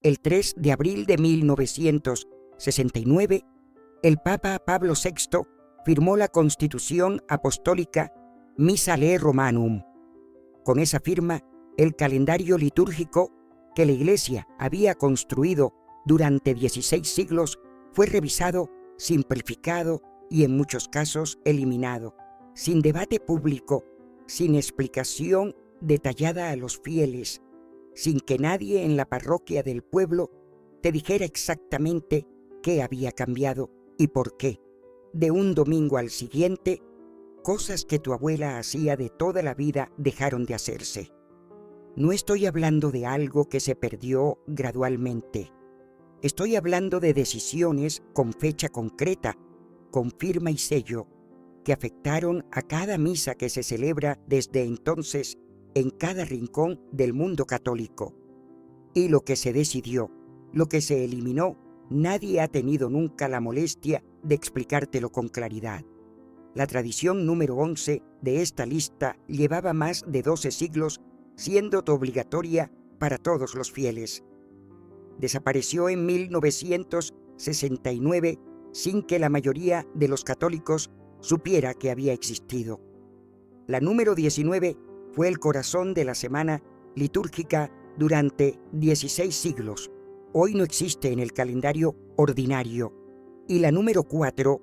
El 3 de abril de 1969, el Papa Pablo VI firmó la Constitución Apostólica Missale Romanum. Con esa firma, el calendario litúrgico que la Iglesia había construido durante 16 siglos fue revisado, simplificado y en muchos casos eliminado, sin debate público, sin explicación detallada a los fieles, sin que nadie en la parroquia del pueblo te dijera exactamente qué había cambiado y por qué. De un domingo al siguiente, cosas que tu abuela hacía de toda la vida dejaron de hacerse. No estoy hablando de algo que se perdió gradualmente. Estoy hablando de decisiones con fecha concreta, con firma y sello, que afectaron a cada misa que se celebra desde entonces en cada rincón del mundo católico. Y lo que se decidió, lo que se eliminó, nadie ha tenido nunca la molestia de explicártelo con claridad. La tradición número 11 de esta lista llevaba más de 12 siglos siendo obligatoria para todos los fieles. Desapareció en 1969 sin que la mayoría de los católicos supiera que había existido. La número 19 fue el corazón de la semana litúrgica durante 16 siglos. Hoy no existe en el calendario ordinario. Y la número 4,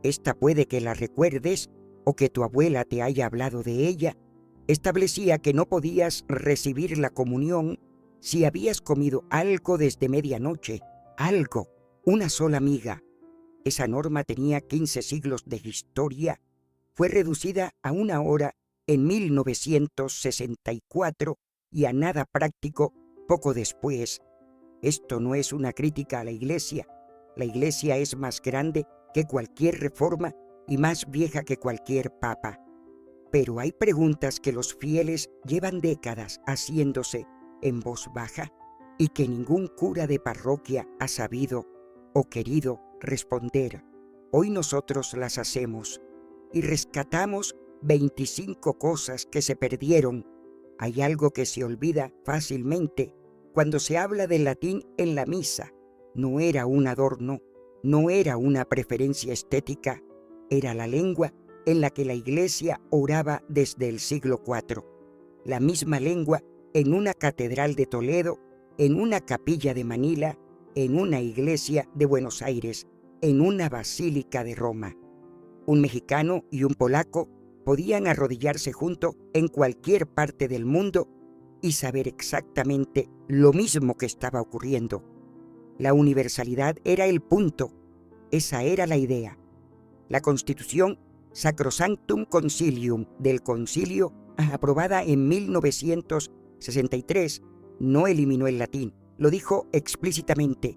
esta puede que la recuerdes o que tu abuela te haya hablado de ella, establecía que no podías recibir la comunión si habías comido algo desde medianoche, algo, una sola miga. Esa norma tenía 15 siglos de historia, fue reducida a 1 hora en 1964 y a nada práctico poco después. Esto no es una crítica a la Iglesia. La Iglesia es más grande que cualquier reforma y más vieja que cualquier papa. Pero hay preguntas que los fieles llevan décadas haciéndose en voz baja y que ningún cura de parroquia ha sabido o querido responder. Hoy nosotros las hacemos y rescatamos 25 cosas que se perdieron. Hay algo que se olvida fácilmente cuando se habla del latín en la misa. No era un adorno, no era una preferencia estética, era la lengua en la que la Iglesia oraba desde el siglo IV. La misma lengua en una catedral de Toledo, en una capilla de Manila, en una iglesia de Buenos Aires, en una basílica de Roma. Un mexicano y un polaco podían arrodillarse juntos en cualquier parte del mundo y saber exactamente lo mismo que estaba ocurriendo. La universalidad era el punto, esa era la idea. La Constitución Sacrosanctum Concilium del Concilio, aprobada en 1963, no eliminó el latín, lo dijo explícitamente.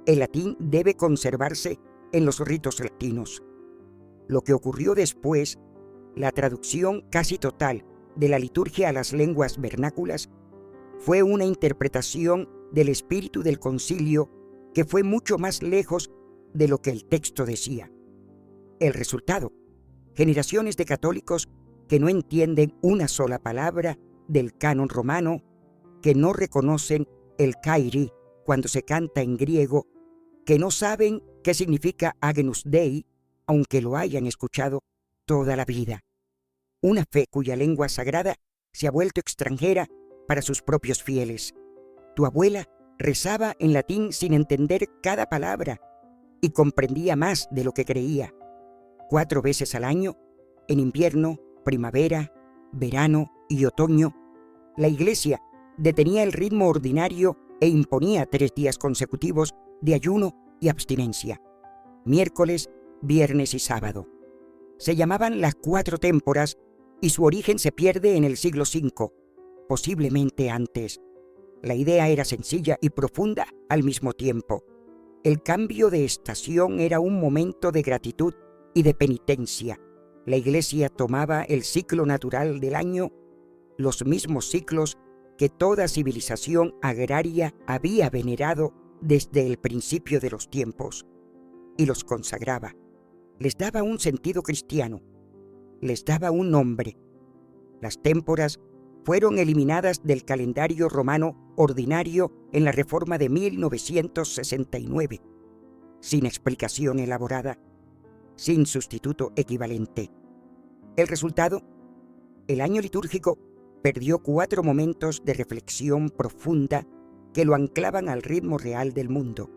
El latín debe conservarse en los ritos latinos. Lo que ocurrió después, la traducción casi total de la liturgia a las lenguas vernáculas, fue una interpretación del espíritu del concilio que fue mucho más lejos de lo que el texto decía. El resultado: generaciones de católicos que no entienden una sola palabra del canon romano, que no reconocen el Kyrie cuando se canta en griego, que no saben qué significa Agnus Dei, aunque lo hayan escuchado toda la vida. Una fe cuya lengua sagrada se ha vuelto extranjera para sus propios fieles. Tu abuela rezaba en latín sin entender cada palabra y comprendía más de lo que creía. 4 veces al año, en invierno, primavera, verano y otoño, la Iglesia detenía el ritmo ordinario e imponía 3 días consecutivos de ayuno y abstinencia: miércoles, viernes y sábado. Se llamaban las 4 témporas y su origen se pierde en el siglo V, posiblemente antes. La idea era sencilla y profunda al mismo tiempo. El cambio de estación era un momento de gratitud y de penitencia. La Iglesia tomaba el ciclo natural del año, los mismos ciclos que toda civilización agraria había venerado desde el principio de los tiempos, y los consagraba. Les daba un sentido cristiano, les daba un nombre. Las témporas fueron eliminadas del calendario romano ordinario en la Reforma de 1969, sin explicación elaborada, sin sustituto equivalente. El resultado, el año litúrgico perdió 4 momentos de reflexión profunda que lo anclaban al ritmo real del mundo,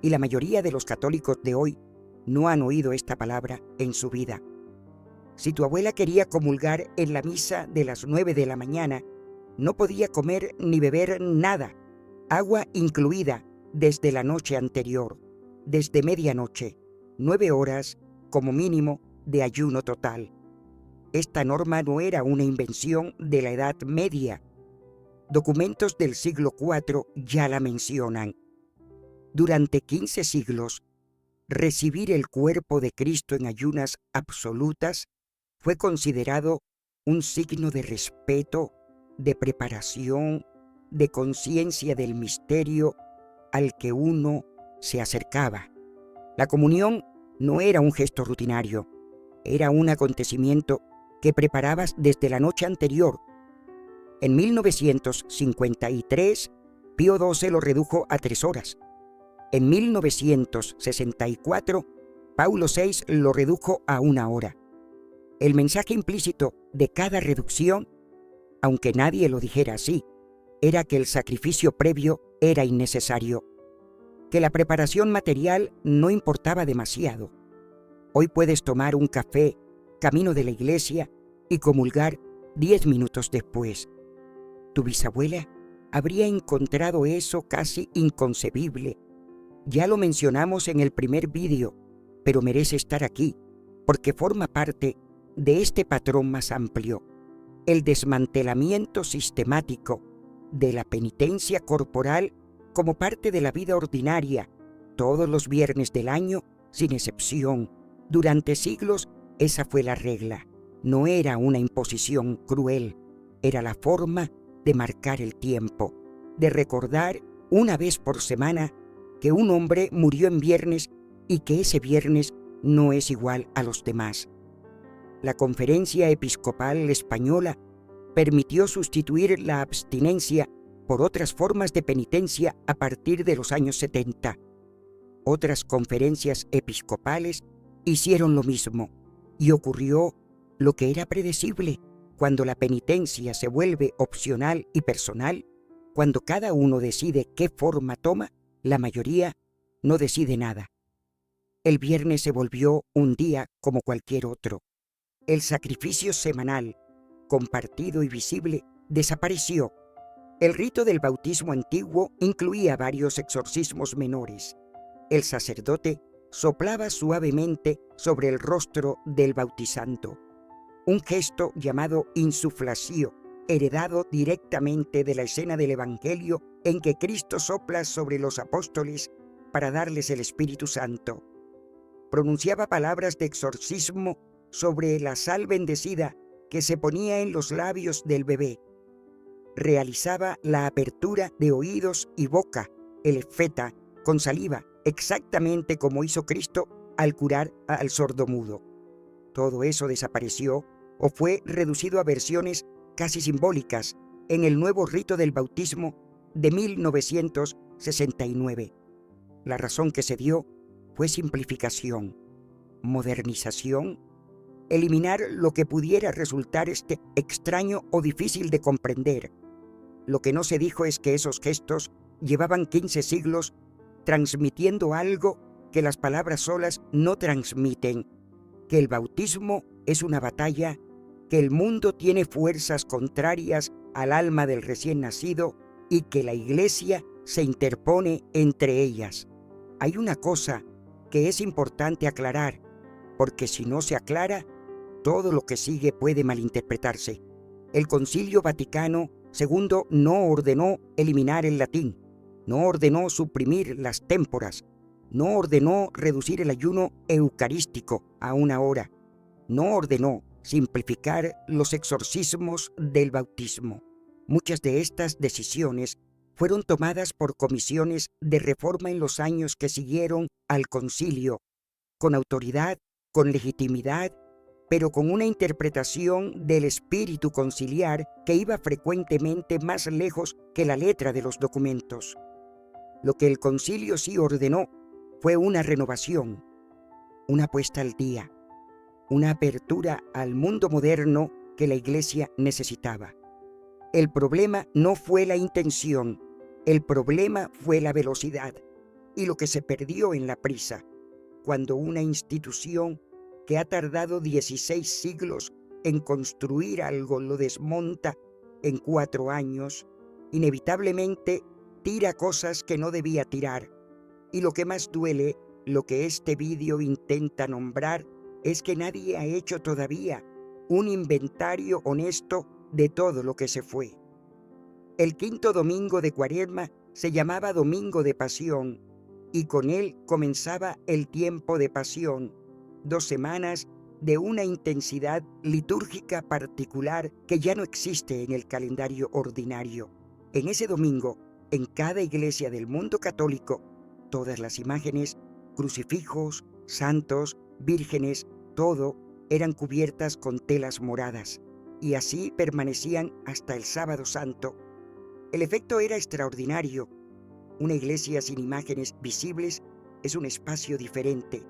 y la mayoría de los católicos de hoy no han oído esta palabra en su vida. Si tu abuela quería comulgar en la misa de las 9 de la mañana, no podía comer ni beber nada, agua incluida, desde la noche anterior, desde medianoche, 9 horas como mínimo de ayuno total. Esta norma no era una invención de la Edad Media. Documentos del siglo IV ya la mencionan. Durante 15 siglos, recibir el cuerpo de Cristo en ayunas absolutas fue considerado un signo de respeto, de preparación, de conciencia del misterio al que uno se acercaba. La comunión no era un gesto rutinario, era un acontecimiento que preparabas desde la noche anterior. En 1953, Pío XII lo redujo a 3 horas. En 1964, Paulo VI lo redujo a 1 hora. El mensaje implícito de cada reducción, aunque nadie lo dijera así, era que el sacrificio previo era innecesario, que la preparación material no importaba demasiado. Hoy puedes tomar un café camino de la iglesia y comulgar 10 minutos después. Tu bisabuela habría encontrado eso casi inconcebible. Ya lo mencionamos en el primer vídeo, pero merece estar aquí, porque forma parte de este patrón más amplio, el desmantelamiento sistemático de la penitencia corporal como parte de la vida ordinaria, todos los viernes del año, sin excepción. Durante siglos, esa fue la regla. No era una imposición cruel, era la forma de marcar el tiempo, de recordar una vez por semana que un hombre murió en viernes y que ese viernes no es igual a los demás. La Conferencia Episcopal Española permitió sustituir la abstinencia por otras formas de penitencia a partir de los años 70. Otras conferencias episcopales hicieron lo mismo, y ocurrió lo que era predecible. Cuando la penitencia se vuelve opcional y personal, cuando cada uno decide qué forma toma, la mayoría no decide nada. El viernes se volvió un día como cualquier otro. El sacrificio semanal, compartido y visible, desapareció. El rito del bautismo antiguo incluía varios exorcismos menores. El sacerdote soplaba suavemente sobre el rostro del bautizando, un gesto llamado insuflación, heredado directamente de la escena del Evangelio en que Cristo sopla sobre los apóstoles para darles el Espíritu Santo. Pronunciaba palabras de exorcismo sobre la sal bendecida que se ponía en los labios del bebé. Realizaba la apertura de oídos y boca, el efeta, con saliva, exactamente como hizo Cristo al curar al sordomudo. Todo eso desapareció o fue reducido a versiones casi simbólicas en el nuevo rito del bautismo de 1969. La razón que se dio fue simplificación, modernización, eliminar lo que pudiera resultar extraño o difícil de comprender. Lo que no se dijo es que esos gestos llevaban 15 siglos transmitiendo algo que las palabras solas no transmiten, que el bautismo es una batalla, que el mundo tiene fuerzas contrarias al alma del recién nacido y que la Iglesia se interpone entre ellas. Hay una cosa que es importante aclarar, porque si no se aclara, todo lo que sigue puede malinterpretarse. El Concilio Vaticano II no ordenó eliminar el latín, no ordenó suprimir las témporas, no ordenó reducir el ayuno eucarístico a 1 hora, no ordenó simplificar los exorcismos del bautismo. Muchas de estas decisiones fueron tomadas por comisiones de reforma en los años que siguieron al concilio, con autoridad, con legitimidad pero con una interpretación del espíritu conciliar que iba frecuentemente más lejos que la letra de los documentos. Lo que el concilio sí ordenó fue una renovación, una puesta al día, una apertura al mundo moderno que la Iglesia necesitaba. El problema no fue la intención, el problema fue la velocidad y lo que se perdió en la prisa, cuando una institución que ha tardado 16 siglos en construir algo lo desmonta en 4 años, inevitablemente tira cosas que no debía tirar. Y lo que más duele, lo que este vídeo intenta nombrar, es que nadie ha hecho todavía un inventario honesto de todo lo que se fue. El quinto domingo de Cuaresma se llamaba Domingo de Pasión, y con él comenzaba el tiempo de pasión, 2 semanas de una intensidad litúrgica particular que ya no existe en el calendario ordinario. En ese domingo, en cada iglesia del mundo católico, todas las imágenes, crucifijos, santos, vírgenes, todo eran cubiertas con telas moradas, y así permanecían hasta el Sábado Santo. El efecto era extraordinario. Una iglesia sin imágenes visibles es un espacio diferente.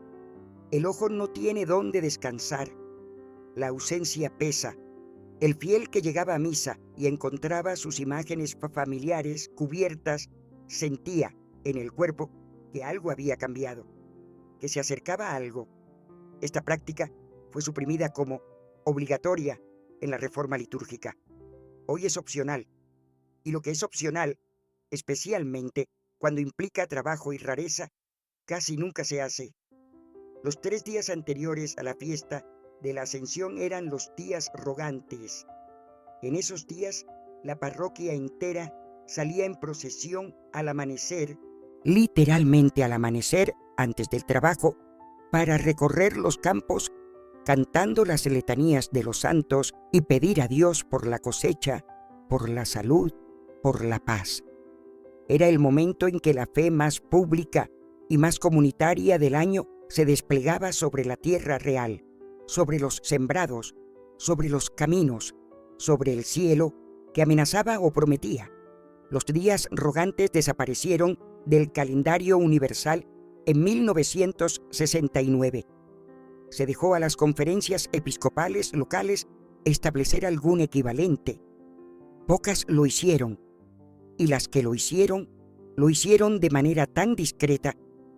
El ojo no tiene dónde descansar. La ausencia pesa. El fiel que llegaba a misa y encontraba sus imágenes familiares cubiertas sentía en el cuerpo que algo había cambiado, que se acercaba a algo. Esta práctica fue suprimida como obligatoria en la reforma litúrgica. Hoy es opcional, y lo que es opcional, especialmente cuando implica trabajo y rareza, casi nunca se hace. Los 3 días anteriores a la fiesta de la Ascensión eran los días rogantes. En esos días, la parroquia entera salía en procesión al amanecer, literalmente al amanecer, antes del trabajo, para recorrer los campos cantando las letanías de los santos y pedir a Dios por la cosecha, por la salud, por la paz. Era el momento en que la fe más pública y más comunitaria del año se desplegaba sobre la tierra real, sobre los sembrados, sobre los caminos, sobre el cielo que amenazaba o prometía. Los días rogantes desaparecieron del calendario universal en 1969. Se dejó a las conferencias episcopales locales establecer algún equivalente. Pocas lo hicieron, y las que lo hicieron de manera tan discreta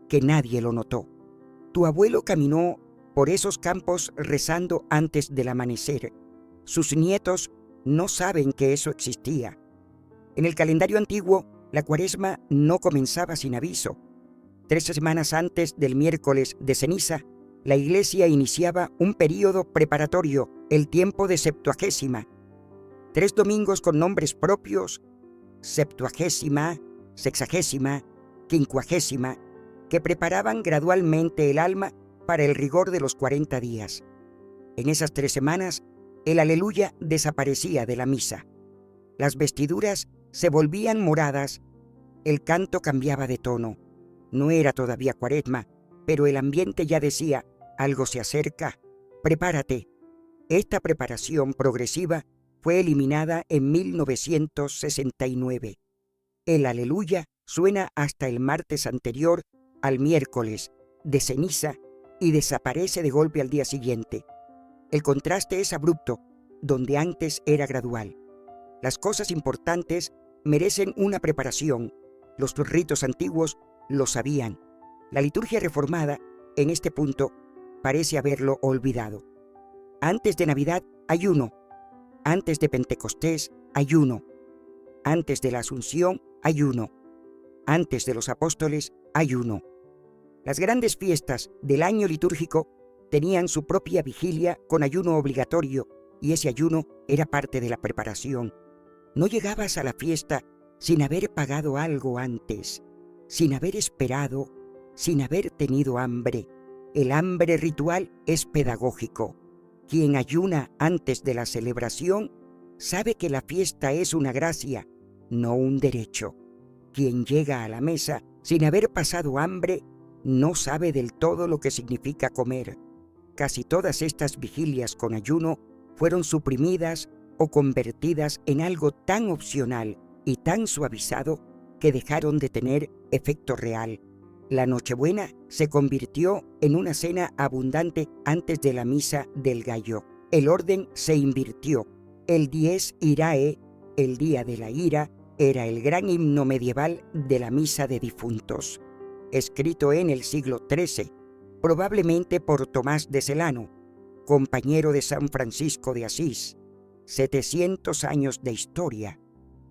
que nadie lo notó. Tu abuelo caminó por esos campos rezando antes del amanecer. Sus nietos no saben que eso existía. En el calendario antiguo, la Cuaresma no comenzaba sin aviso. 3 semanas antes del miércoles de ceniza, la Iglesia iniciaba un período preparatorio, el tiempo de Septuagésima. 3 domingos con nombres propios: Septuagésima, Sexagésima, Quincuagésima, que preparaban gradualmente el alma para el rigor de los 40 días. En esas 3 semanas, el aleluya desaparecía de la misa. Las vestiduras se volvían moradas, el canto cambiaba de tono. No era todavía Cuaresma, pero el ambiente ya decía: algo se acerca, prepárate. Esta preparación progresiva fue eliminada en 1969. El aleluya suena hasta el martes anterior al miércoles de ceniza y desaparece de golpe al día siguiente. El contraste es abrupto, donde antes era gradual. Las cosas importantes merecen una preparación. Los ritos antiguos lo sabían. La liturgia reformada, en este punto, parece haberlo olvidado. Antes de Navidad, ayuno. Antes de Pentecostés, ayuno. Antes de la Asunción, ayuno. Antes de los apóstoles, ayuno. Las grandes fiestas del año litúrgico tenían su propia vigilia con ayuno obligatorio, y ese ayuno era parte de la preparación. No llegabas a la fiesta sin haber pagado algo antes, sin haber esperado, sin haber tenido hambre. El hambre ritual es pedagógico. Quien ayuna antes de la celebración sabe que la fiesta es una gracia, no un derecho. Quien llega a la mesa sin haber pasado hambre no sabe del todo lo que significa comer. casi todas estas vigilias con ayuno fueron suprimidas o convertidas en algo tan opcional y tan suavizado que dejaron de tener efecto real. La Nochebuena se convirtió en una cena abundante antes de la misa del gallo. El orden se invirtió. El Dies Irae, el día de la ira, era el gran himno medieval de la misa de difuntos, escrito en el siglo XIII, probablemente por Tomás de Celano, compañero de San Francisco de Asís. 700 años de historia,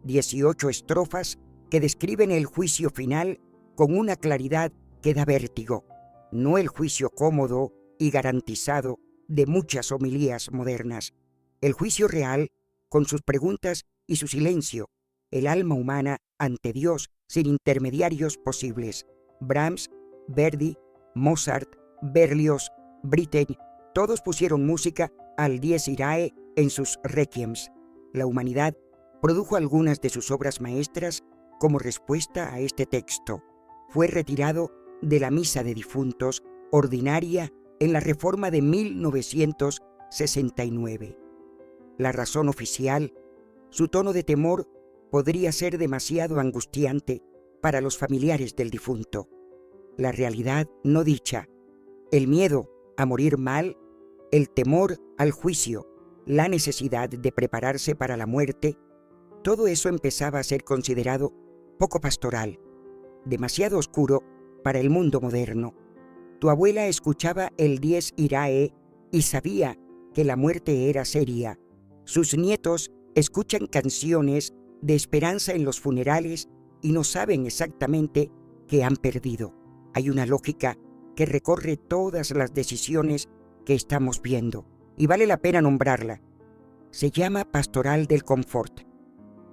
18 estrofas que describen el juicio final con una claridad que da vértigo, no el juicio cómodo y garantizado de muchas homilías modernas, el juicio real con sus preguntas y su silencio, el alma humana ante Dios sin intermediarios posibles. Brahms, Verdi, Mozart, Berlioz, Britten, todos pusieron música al Dies Irae en sus requiems. La humanidad produjo algunas de sus obras maestras como respuesta a este texto. Fue retirado de la misa de difuntos ordinaria en la Reforma de 1969. La razón oficial, su tono de temor, podría ser demasiado angustiante para los familiares del difunto. La realidad no dicha, el miedo a morir mal, el temor al juicio, la necesidad de prepararse para la muerte, todo eso empezaba a ser considerado poco pastoral, demasiado oscuro para el mundo moderno. Tu abuela escuchaba el Dies Irae y sabía que la muerte era seria. Sus nietos escuchan canciones de esperanza en los funerales y no saben exactamente qué han perdido. Hay una lógica que recorre todas las decisiones que estamos viendo, y vale la pena nombrarla. Se llama pastoral del confort.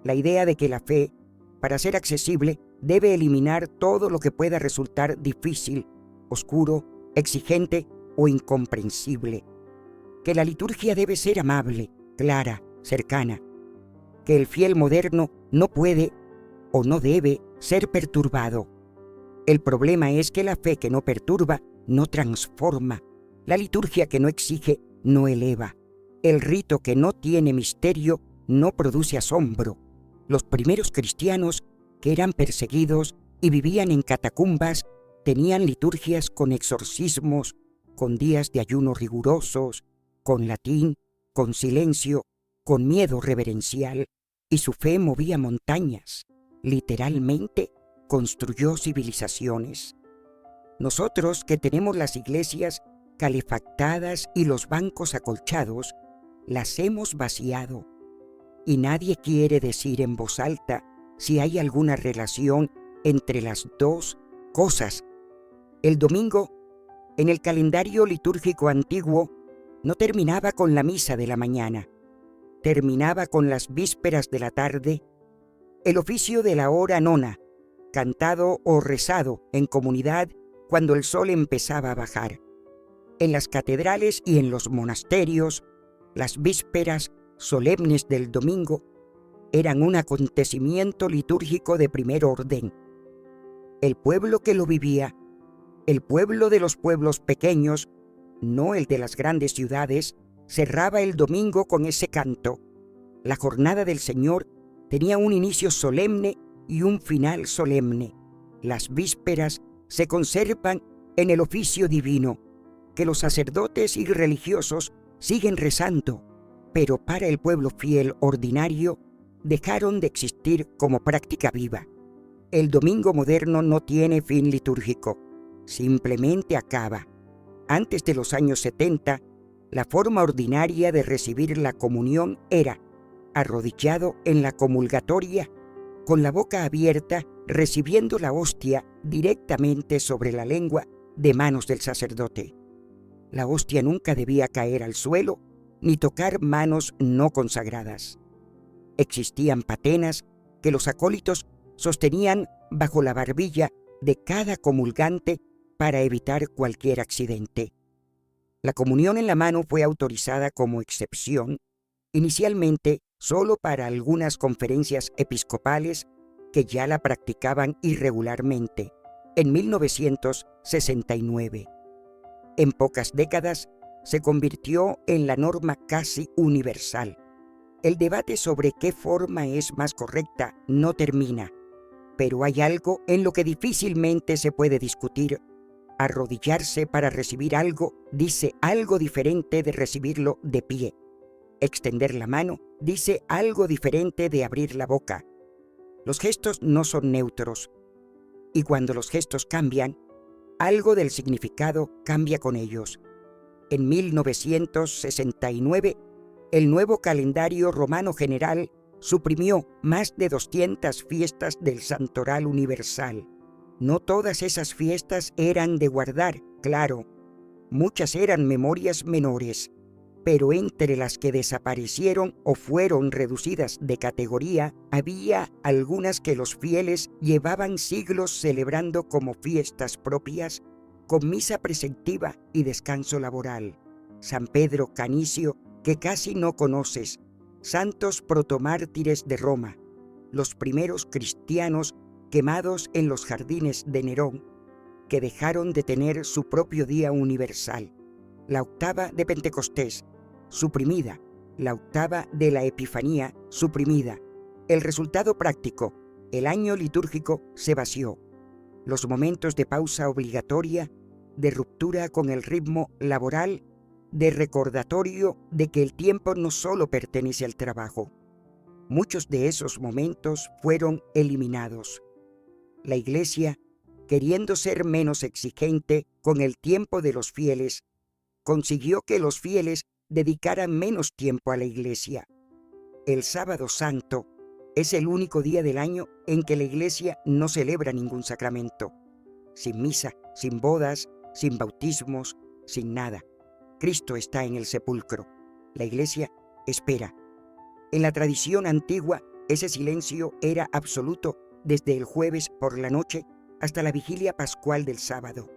La idea de que la fe, para ser accesible, debe eliminar todo lo que pueda resultar difícil, oscuro, exigente o incomprensible. Que la liturgia debe ser amable, clara, cercana. Que el fiel moderno no puede o no debe ser perturbado. El problema es que la fe que no perturba no transforma. La liturgia que no exige no eleva. El rito que no tiene misterio no produce asombro. Los primeros cristianos, que eran perseguidos y vivían en catacumbas, tenían liturgias con exorcismos, con días de ayuno rigurosos, con latín, con silencio, con miedo reverencial, y su fe movía montañas. Literalmente construyó civilizaciones. Nosotros, que tenemos las iglesias calefactadas y los bancos acolchados, las hemos vaciado, y nadie quiere decir en voz alta si hay alguna relación entre las dos cosas. El domingo, en el calendario litúrgico antiguo, no terminaba con la misa de la mañana, terminaba con las vísperas de la tarde, el oficio de la hora nona, cantado o rezado en comunidad cuando el sol empezaba a bajar. En las catedrales y en los monasterios, las vísperas solemnes del domingo eran un acontecimiento litúrgico de primer orden. El pueblo que lo vivía, el pueblo de los pueblos pequeños, no el de las grandes ciudades, cerraba el domingo con ese canto. La jornada del Señor tenía un inicio solemne y un final solemne. Las vísperas se conservan en el oficio divino, que los sacerdotes y religiosos siguen rezando, pero para el pueblo fiel ordinario dejaron de existir como práctica viva. El domingo moderno no tiene fin litúrgico, simplemente acaba. Antes de los años 70, la forma ordinaria de recibir la comunión era arrodillado en la comulgatoria, con la boca abierta, recibiendo la hostia directamente sobre la lengua de manos del sacerdote. La hostia nunca debía caer al suelo ni tocar manos no consagradas. Existían patenas que los acólitos sostenían bajo la barbilla de cada comulgante para evitar cualquier accidente. La comunión en la mano fue autorizada como excepción, inicialmente solo para algunas conferencias episcopales que ya la practicaban irregularmente, en 1969. En pocas décadas se convirtió en la norma casi universal. El debate sobre qué forma es más correcta no termina, pero hay algo en lo que difícilmente se puede discutir. Arrodillarse para recibir algo dice algo diferente de recibirlo de pie. Extender la mano dice algo diferente de abrir la boca. Los gestos no son neutros, y cuando los gestos cambian, algo del significado cambia con ellos. En 1969, el nuevo calendario romano general suprimió más de 200 fiestas del Santoral Universal. No todas esas fiestas eran de guardar, claro. Muchas eran memorias menores, pero entre las que desaparecieron o fueron reducidas de categoría, había algunas que los fieles llevaban siglos celebrando como fiestas propias, con misa preceptiva y descanso laboral. San Pedro Canicio, que casi no conoces, santos protomártires de Roma, los primeros cristianos quemados en los jardines de Nerón, que dejaron de tener su propio día universal. La octava de Pentecostés, suprimida. La octava de la Epifanía, suprimida. El resultado práctico, el año litúrgico se vació. Los momentos de pausa obligatoria, de ruptura con el ritmo laboral, de recordatorio de que el tiempo no solo pertenece al trabajo. Muchos de esos momentos fueron eliminados. La Iglesia, queriendo ser menos exigente con el tiempo de los fieles, consiguió que los fieles dedicaran menos tiempo a la Iglesia. El Sábado Santo es el único día del año en que la Iglesia no celebra ningún sacramento. Sin misa, sin bodas, sin bautismos, sin nada. Cristo está en el sepulcro. La Iglesia espera. En la tradición antigua, ese silencio era absoluto desde el jueves por la noche hasta la vigilia pascual del sábado.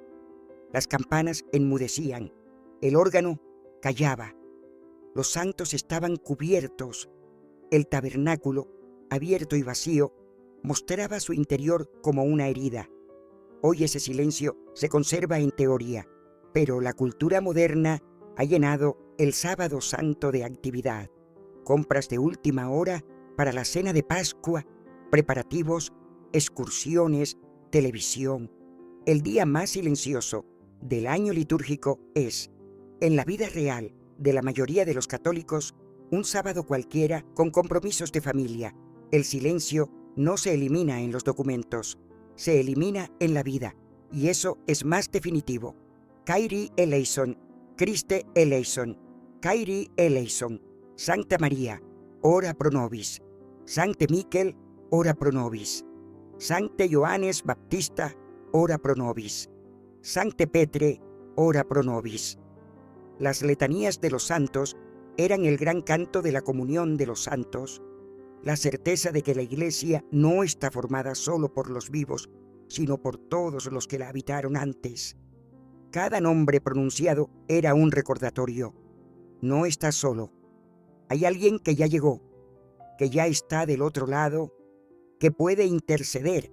Las campanas enmudecían, el órgano callaba, los santos estaban cubiertos, el tabernáculo, abierto y vacío, mostraba su interior como una herida. Hoy ese silencio se conserva en teoría, pero la cultura moderna ha llenado el Sábado Santo de actividad. Compras de última hora para la cena de Pascua, preparativos, excursiones, televisión. El día más silencioso del año litúrgico es, en la vida real de la mayoría de los católicos, un sábado cualquiera con compromisos de familia. El silencio no se elimina en los documentos, se elimina en la vida, y eso es más definitivo. Kyrie eleison, Christe eleison, Kyrie eleison, Sancta María, ora pro nobis, Sancte Miquel, ora pro nobis, Sancte Johannes Baptista, ora pro nobis, Sancte Petre, ora pro nobis. Las letanías de los santos eran el gran canto de la comunión de los santos, la certeza de que la Iglesia no está formada solo por los vivos, sino por todos los que la habitaron antes. Cada nombre pronunciado era un recordatorio. No estás solo. Hay alguien que ya llegó, que ya está del otro lado, que puede interceder.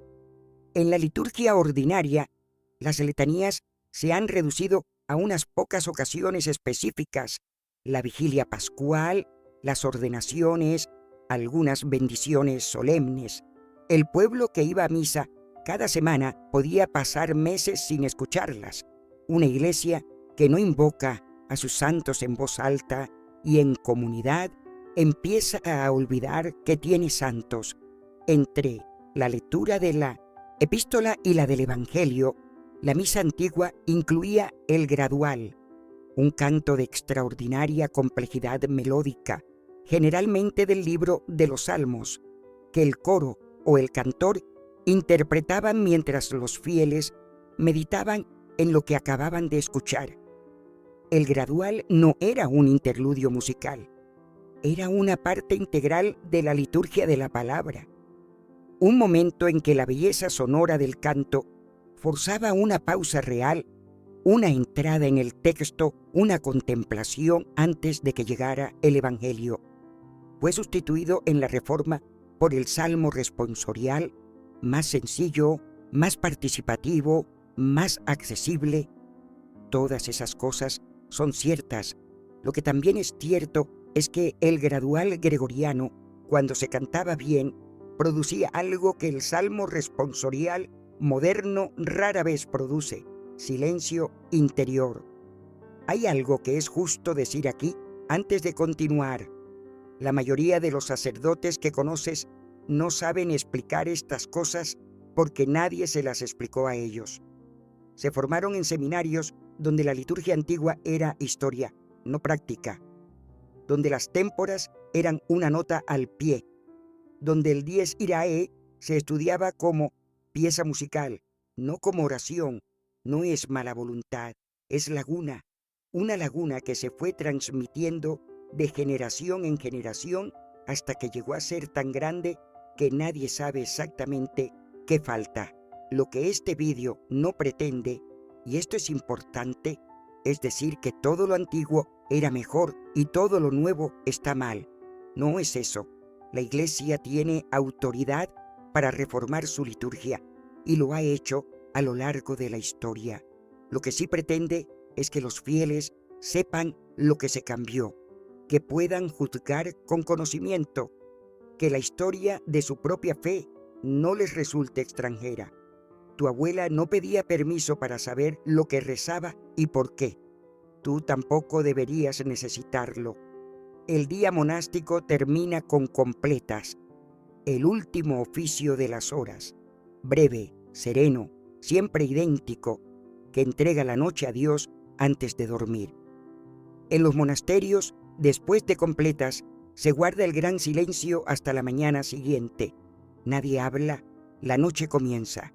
En la liturgia ordinaria, las letanías se han reducido a unas pocas ocasiones específicas: la vigilia pascual, las ordenaciones, algunas bendiciones solemnes. El pueblo que iba a misa cada semana podía pasar meses sin escucharlas. Una iglesia que no invoca a sus santos en voz alta y en comunidad empieza a olvidar que tiene santos. Entre la lectura de la epístola y la del Evangelio, la misa antigua incluía el gradual, un canto de extraordinaria complejidad melódica, generalmente del libro de los Salmos, que el coro o el cantor interpretaban mientras los fieles meditaban en lo que acababan de escuchar. El gradual no era un interludio musical, era una parte integral de la liturgia de la palabra, un momento en que la belleza sonora del canto forzaba una pausa real, una entrada en el texto, una contemplación antes de que llegara el Evangelio. Fue sustituido en la Reforma por el salmo responsorial, más sencillo, más participativo, más accesible. Todas esas cosas son ciertas. Lo que también es cierto es que el gradual gregoriano, cuando se cantaba bien, producía algo que el salmo responsorial moderno rara vez produce: silencio interior. Hay algo que es justo decir aquí antes de continuar. La mayoría de los sacerdotes que conoces no saben explicar estas cosas porque nadie se las explicó a ellos. Se formaron en seminarios donde la liturgia antigua era historia, no práctica, donde las témporas eran una nota al pie, donde el dies irae se estudiaba como pieza musical, no como oración. No es mala voluntad, es laguna, una laguna que se fue transmitiendo de generación en generación hasta que llegó a ser tan grande que nadie sabe exactamente qué falta. Lo que este vídeo no pretende, y esto es importante, es decir que todo lo antiguo era mejor y todo lo nuevo está mal. No es eso. La Iglesia tiene autoridad para reformar su liturgia y lo ha hecho a lo largo de la historia. Lo que sí pretende es que los fieles sepan lo que se cambió, que puedan juzgar con conocimiento, que la historia de su propia fe no les resulte extranjera. Tu abuela no pedía permiso para saber lo que rezaba y por qué. Tú tampoco deberías necesitarlo. El día monástico termina con completas, el último oficio de las horas, breve, sereno, siempre idéntico, que entrega la noche a Dios antes de dormir. En los monasterios, después de completas, se guarda el gran silencio hasta la mañana siguiente. Nadie habla, la noche comienza.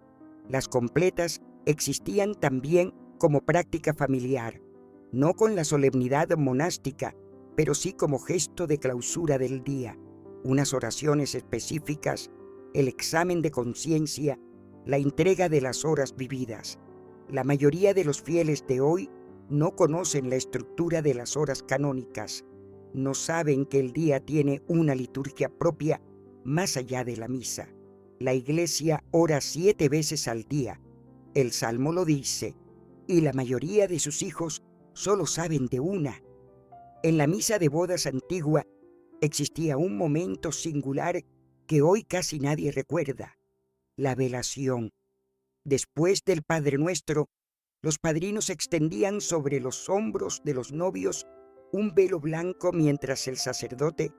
Las completas existían también como práctica familiar, no con la solemnidad monástica, pero sí como gesto de clausura del día, unas oraciones específicas, el examen de conciencia, la entrega de las horas vividas. La mayoría de los fieles de hoy no conocen la estructura de las horas canónicas, no saben que el día tiene una liturgia propia más allá de la misa. La Iglesia ora 7 veces al día, el Salmo lo dice, y la mayoría de sus hijos solo saben de una. En la misa de bodas antigua existía un momento singular que hoy casi nadie recuerda: la velación. Después del Padre Nuestro, los padrinos extendían sobre los hombros de los novios un velo blanco mientras el sacerdote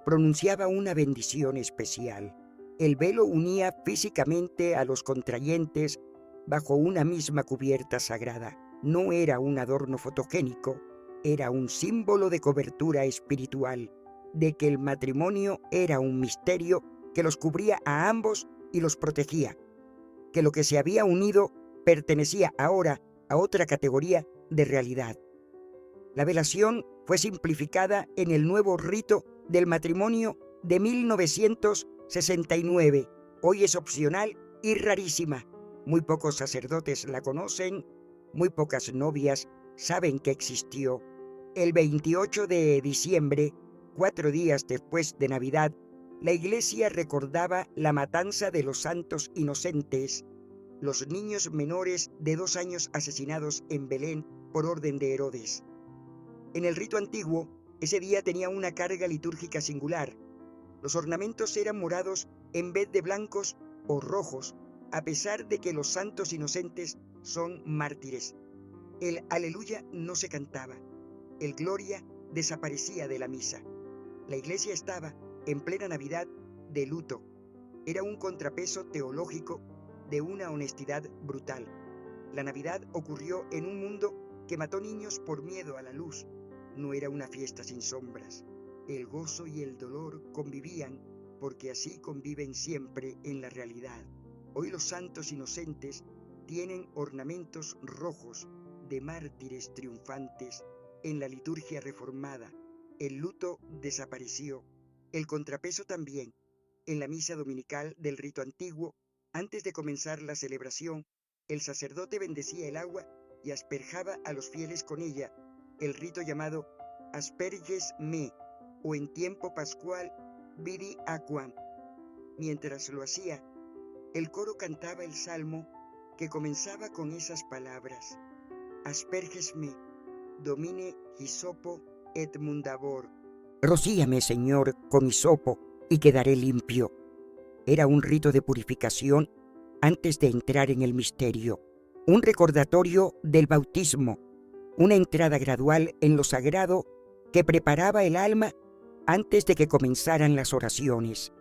pronunciaba una bendición especial. El velo unía físicamente a los contrayentes bajo una misma cubierta sagrada. No era un adorno fotogénico, era un símbolo de cobertura espiritual, de que el matrimonio era un misterio que los cubría a ambos y los protegía, que lo que se había unido pertenecía ahora a otra categoría de realidad. La velación fue simplificada en el nuevo rito del matrimonio de 1969. Hoy es opcional y rarísima. Muy pocos sacerdotes la conocen, muy pocas novias saben que existió. El 28 de diciembre, 4 días después de Navidad, la Iglesia recordaba la matanza de los santos inocentes, los niños menores de 2 años asesinados en Belén por orden de Herodes. En el rito antiguo, ese día tenía una carga litúrgica singular. Los ornamentos eran morados en vez de blancos o rojos, a pesar de que los santos inocentes son mártires. El aleluya no se cantaba. El gloria desaparecía de la misa. La Iglesia estaba, en plena Navidad, de luto. Era un contrapeso teológico de una honestidad brutal. La Navidad ocurrió en un mundo que mató niños por miedo a la luz. No era una fiesta sin sombras. El gozo y el dolor convivían, porque así conviven siempre en la realidad. Hoy los santos inocentes tienen ornamentos rojos de mártires triunfantes en la liturgia reformada. El luto desapareció, el contrapeso también. En la misa dominical del rito antiguo, antes de comenzar la celebración, el sacerdote bendecía el agua y asperjaba a los fieles con ella, el rito llamado asperges me, o en tiempo pascual vidi aquam. Mientras lo hacía, el coro cantaba el salmo que comenzaba con esas palabras: asperges me, Domine hisopo et mundavor. Rocíame, Señor, con hisopo y quedaré limpio. Era un rito de purificación antes de entrar en el misterio, un recordatorio del bautismo, una entrada gradual en lo sagrado que preparaba el alma antes de que comenzaran las oraciones.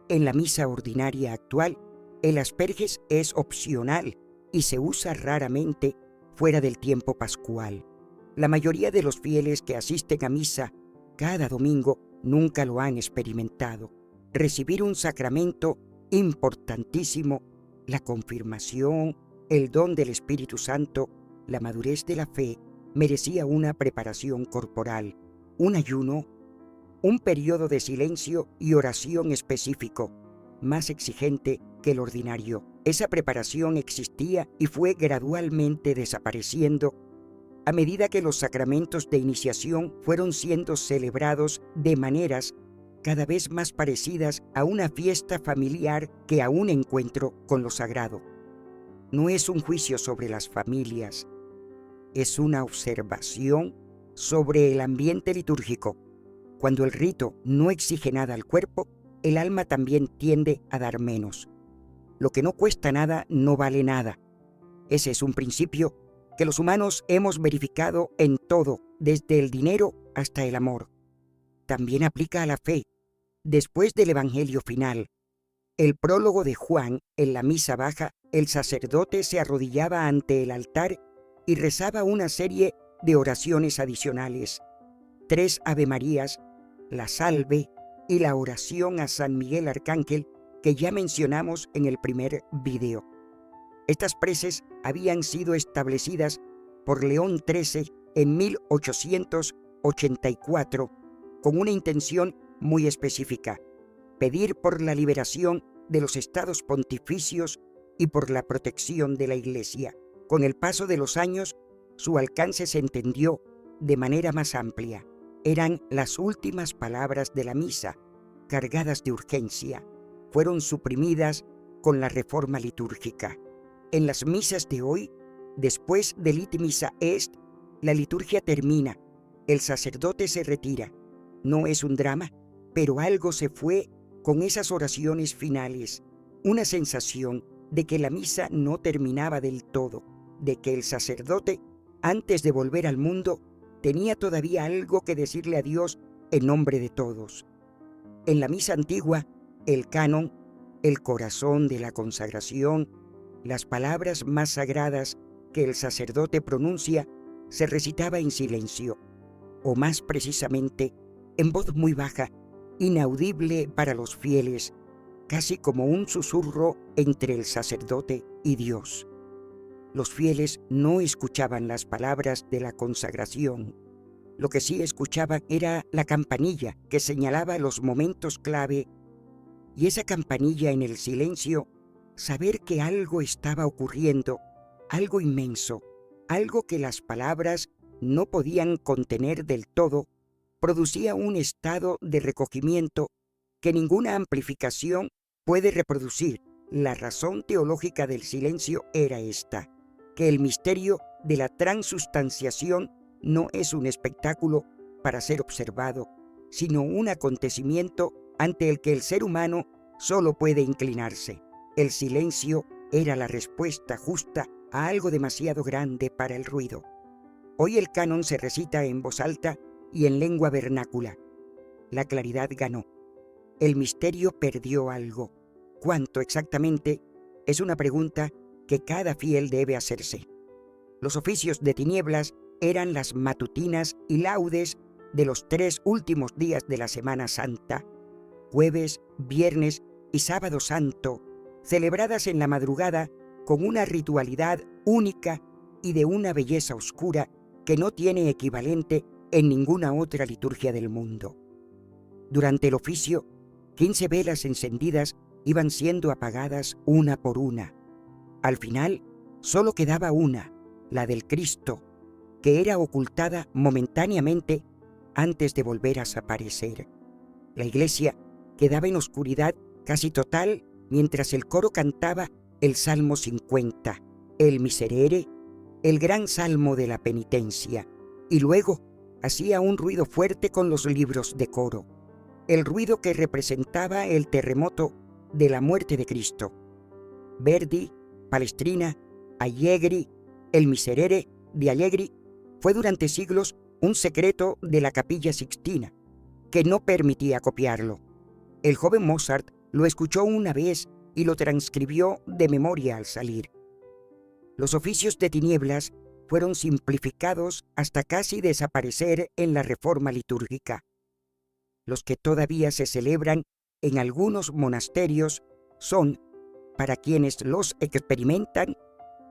En la misa ordinaria actual, el asperges es opcional y se usa raramente fuera del tiempo pascual. La mayoría de los fieles que asisten a misa cada domingo nunca lo han experimentado. Recibir un sacramento importantísimo, la confirmación, el don del Espíritu Santo, la madurez de la fe, merecía una preparación corporal, un ayuno, un periodo de silencio y oración específico, más exigente que el ordinario. Esa preparación existía y fue gradualmente desapareciendo a medida que los sacramentos de iniciación fueron siendo celebrados de maneras cada vez más parecidas a una fiesta familiar que a un encuentro con lo sagrado. No es un juicio sobre las familias, es una observación sobre el ambiente litúrgico. Cuando el rito no exige nada al cuerpo, el alma también tiende a dar menos. Lo que no cuesta nada no vale nada. Ese es un principio que los humanos hemos verificado en todo, desde el dinero hasta el amor. También aplica a la fe. Después del Evangelio final, el prólogo de Juan, en la misa baja, el sacerdote se arrodillaba ante el altar y rezaba una serie de oraciones adicionales: 3 Avemarías, la Salve y la oración a San Miguel Arcángel, que ya mencionamos en el primer video. Estas preces habían sido establecidas por León XIII en 1884 con una intención muy específica: pedir por la liberación de los estados pontificios y por la protección de la Iglesia. Con el paso de los años, su alcance se entendió de manera más amplia. Eran las últimas palabras de la misa, cargadas de urgencia. Fueron suprimidas con la reforma litúrgica. En las misas de hoy, después del Ite Missa Est, la liturgia termina, el sacerdote se retira. No es un drama, pero algo se fue con esas oraciones finales, una sensación de que la misa no terminaba del todo, de que el sacerdote, antes de volver al mundo, tenía todavía algo que decirle a Dios en nombre de todos. En la misa antigua, el canon, el corazón de la consagración, las palabras más sagradas que el sacerdote pronuncia, se recitaba en silencio, o más precisamente, en voz muy baja, inaudible para los fieles, casi como un susurro entre el sacerdote y Dios. Los fieles no escuchaban las palabras de la consagración. Lo que sí escuchaban era la campanilla que señalaba los momentos clave, y esa campanilla en el silencio, saber que algo estaba ocurriendo, algo inmenso, algo que las palabras no podían contener del todo, producía un estado de recogimiento que ninguna amplificación puede reproducir. La razón teológica del silencio era esta: que el misterio de la transustanciación no es un espectáculo para ser observado, sino un acontecimiento ante el que el ser humano solo puede inclinarse. El silencio era la respuesta justa a algo demasiado grande para el ruido. Hoy el canon se recita en voz alta y en lengua vernácula. La claridad ganó. El misterio perdió algo. ¿Cuánto exactamente? Es una pregunta que cada fiel debe hacerse. Los oficios de tinieblas eran las matutinas y laudes de los 3 últimos días de la Semana Santa, jueves, viernes y sábado santo, celebradas en la madrugada con una ritualidad única y de una belleza oscura que no tiene equivalente en ninguna otra liturgia del mundo. Durante el oficio, 15 velas encendidas iban siendo apagadas una por una. Al final, solo quedaba una, la del Cristo, que era ocultada momentáneamente antes de volver a desaparecer. La iglesia quedaba en oscuridad casi total mientras el coro cantaba el Salmo 50, el Miserere, el gran salmo de la penitencia. y luego hacía un ruido fuerte con los libros de coro, el ruido que representaba el terremoto de la muerte de Cristo. Verdi, Palestrina, Allegri, el Miserere de Allegri fue durante siglos un secreto de la Capilla Sixtina, que no permitía copiarlo. El joven Mozart lo escuchó una vez y lo transcribió de memoria al salir. Los oficios de tinieblas fueron simplificados hasta casi desaparecer en la reforma litúrgica. Los que todavía se celebran en algunos monasterios son, para quienes los experimentan,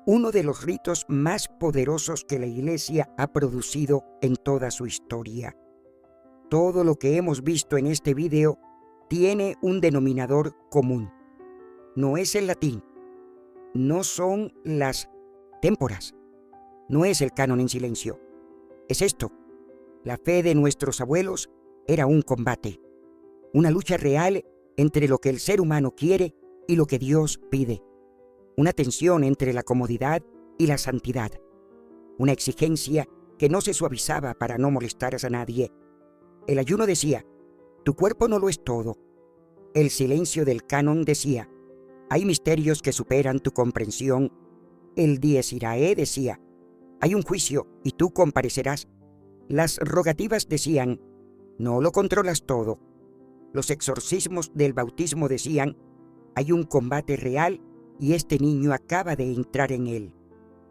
uno de los ritos más poderosos que la Iglesia ha producido en toda su historia. Todo lo que hemos visto en este video tiene un denominador común. No es el latín, no son las témporas, no es el canon en silencio. Es esto: la fe de nuestros abuelos era un combate, una lucha real entre lo que el ser humano quiere y lo que Dios pide, una tensión entre la comodidad y la santidad, una exigencia que no se suavizaba para no molestar a nadie. El ayuno decía: tu cuerpo no lo es todo. El silencio del canon decía: hay misterios que superan tu comprensión. El dies irae decía: hay un juicio y tú comparecerás. Las rogativas decían: no lo controlas todo. Los exorcismos del bautismo decían: hay un combate real y este niño acaba de entrar en él.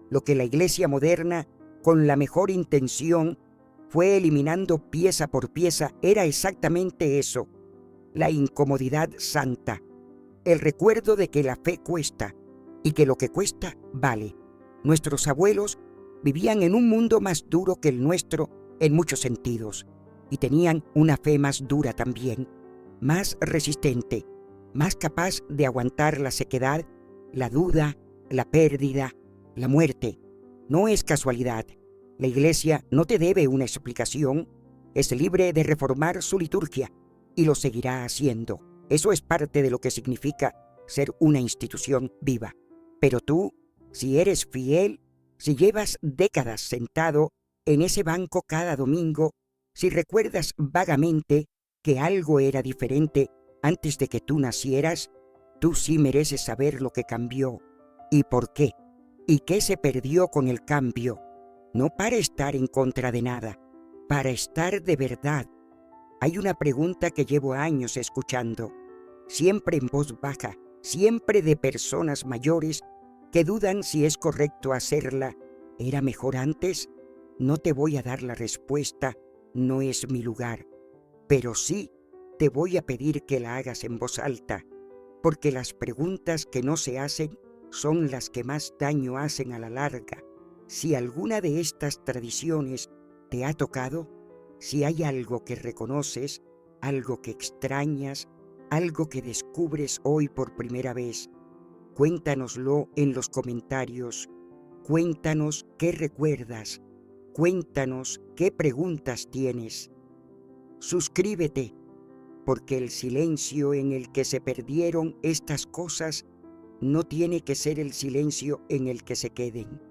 Lo que la Iglesia moderna, con la mejor intención, fue eliminando pieza por pieza era exactamente eso: la incomodidad santa, el recuerdo de que la fe cuesta y que lo que cuesta vale. Nuestros abuelos vivían en un mundo más duro que el nuestro en muchos sentidos y tenían una fe más dura también, más resistente, más capaz de aguantar la sequedad, la duda, la pérdida, la muerte. No es casualidad. La Iglesia no te debe una explicación. Es libre de reformar su liturgia y lo seguirá haciendo. Eso es parte de lo que significa ser una institución viva. Pero tú, si eres fiel, si llevas décadas sentado en ese banco cada domingo, si recuerdas vagamente que algo era diferente antes de que tú nacieras, tú sí mereces saber lo que cambió y por qué, y qué se perdió con el cambio, no para estar en contra de nada, para estar de verdad. Hay una pregunta que llevo años escuchando, siempre en voz baja, siempre de personas mayores que dudan si es correcto hacerla. ¿Era mejor antes? No te voy a dar la respuesta, no es mi lugar, pero sí te voy a pedir que la hagas en voz alta, porque las preguntas que no se hacen son las que más daño hacen a la larga. Si alguna de estas tradiciones te ha tocado, si hay algo que reconoces, algo que extrañas, algo que descubres hoy por primera vez, cuéntanoslo en los comentarios. Cuéntanos qué recuerdas. Cuéntanos qué preguntas tienes. Suscríbete, porque el silencio en el que se perdieron estas cosas no tiene que ser el silencio en el que se queden.